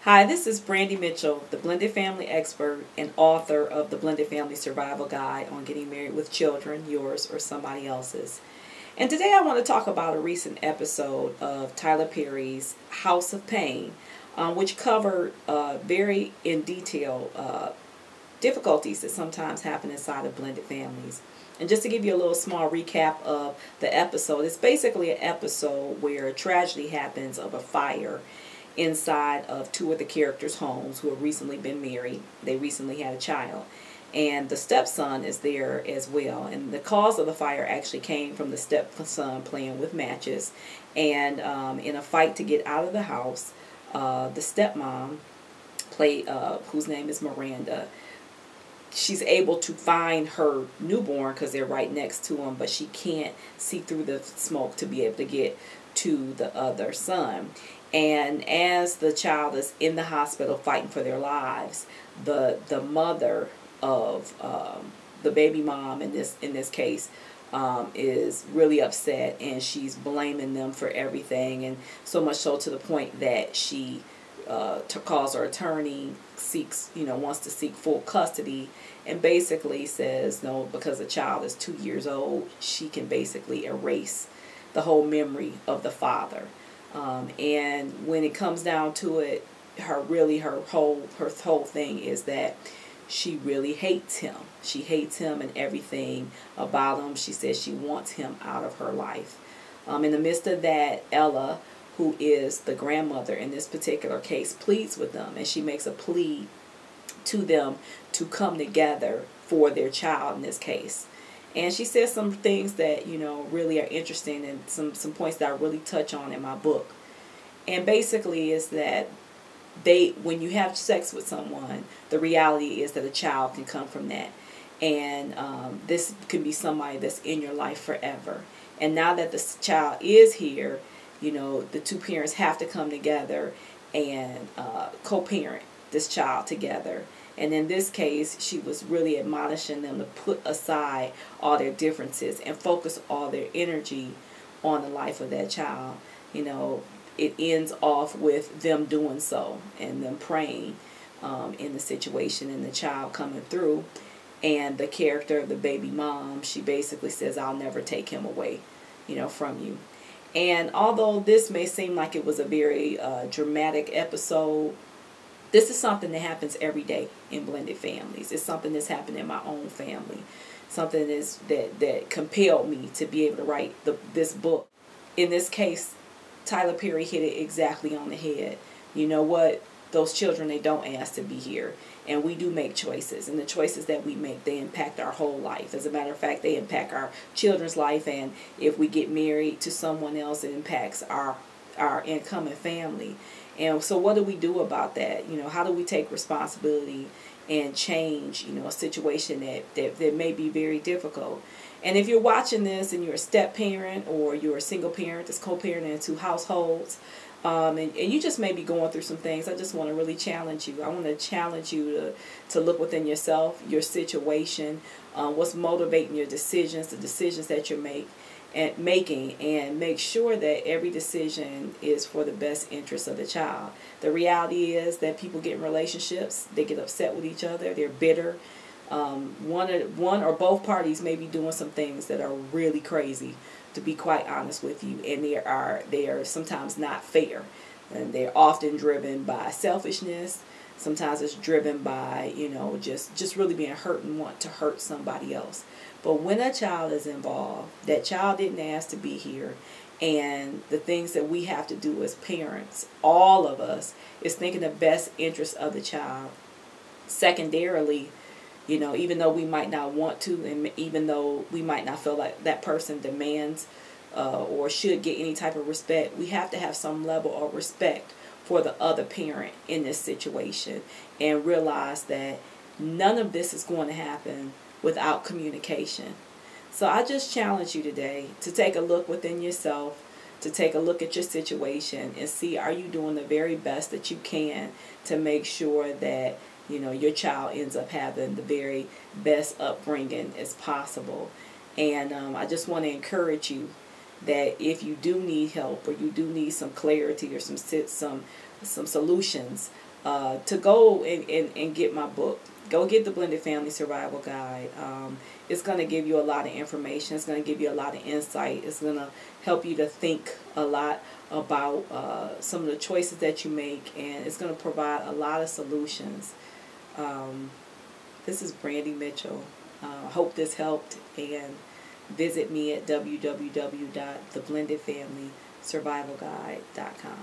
Hi, this is Brandi Mitchell, the blended family expert and author of the Blended Family Survival Guide on Getting Married with Children, yours or somebody else's. And today I want to talk about a recent episode of Tyler Perry's House of Payne, which covered very in detail difficulties that sometimes happen inside of blended families. And just to give you a little small recap of the episode, it's basically an episode where a tragedy happens of a fire inside of two of the characters' homes who have recently been married. They recently had a child. And the stepson is there as well. And the cause of the fire actually came from the stepson playing with matches. And in a fight to get out of the house, the stepmom, whose name is Miranda, she's able to find her newborn because they're right next to him, but she can't see through the smoke to be able to get to the other son. And as the child is in the hospital fighting for their lives, the mother of the baby mom in this case is really upset, and she's blaming them for everything, and so much so to the point that she calls her attorney, wants to seek full custody, and basically says no, because the child is 2 years old, she can basically erase the whole memory of the father. And when it comes down to it, her whole thing is that she really hates him. She hates him and everything about him. She says she wants him out of her life. In the midst of that, Ella, who is the grandmother in this particular case, pleads with them, and she makes a plea to them to come together for their child in this case. And she says some things that, really are interesting, and some points that I really touch on in my book. And basically is that when you have sex with someone, the reality is that a child can come from that. And this can be somebody that's in your life forever. And now that the child is here, the two parents have to come together and co-parent this child together. And in this case, she was really admonishing them to put aside all their differences and focus all their energy on the life of that child. It ends off with them doing so and them praying in the situation and the child coming through. And the character of the baby mom, she basically says, "I'll never take him away, from you." And although this may seem like it was a very dramatic episode, this is something that happens every day in blended families. It's something that's happened in my own family. Something that compelled me to be able to write this book. In this case, Tyler Perry hit it exactly on the head. You know what? Those children, they don't ask to be here. And we do make choices. And the choices that we make, they impact our whole life. As a matter of fact, they impact our children's life. And if we get married to someone else, it impacts our incoming family. And so what do we do about that? How do we take responsibility and change, a situation that may be very difficult? And if you're watching this and you're a step parent or you're a single parent that's co-parenting in two households, and you just may be going through some things, I just want to really challenge you. I want to challenge you to look within yourself, your situation, what's motivating your decisions, the decisions that you're making, and make sure that every decision is for the best interest of the child. The reality is that people get in relationships, they get upset with each other, they're bitter. One or both parties may be doing some things that are really crazy, to be quite honest with you, and they are sometimes not fair, and they're often driven by selfishness. Sometimes it's driven by just really being hurt and want to hurt somebody else. But when a child is involved, that child didn't ask to be here, and the things that we have to do as parents, all of us, is thinking the best interest of the child. Secondarily, even though we might not want to, and even though we might not feel like that person demands or should get any type of respect, we have to have some level of respect for the other parent in this situation, and realize that none of this is going to happen without communication. So I just challenge you today to take a look within yourself, to take a look at your situation and see, are you doing the very best that you can to make sure that your child ends up having the very best upbringing as possible. And I just want to encourage you that if you do need help, or you do need some clarity or some some solutions to go and get my book. Go get the Blended Family Survival Guide. It's going to give you a lot of information. It's going to give you a lot of insight. It's going to help you to think a lot about some of the choices that you make, and it's going to provide a lot of solutions. This is Brandi Mitchell. I hope this helped, and visit me at www.theblendedfamilysurvivalguide.com.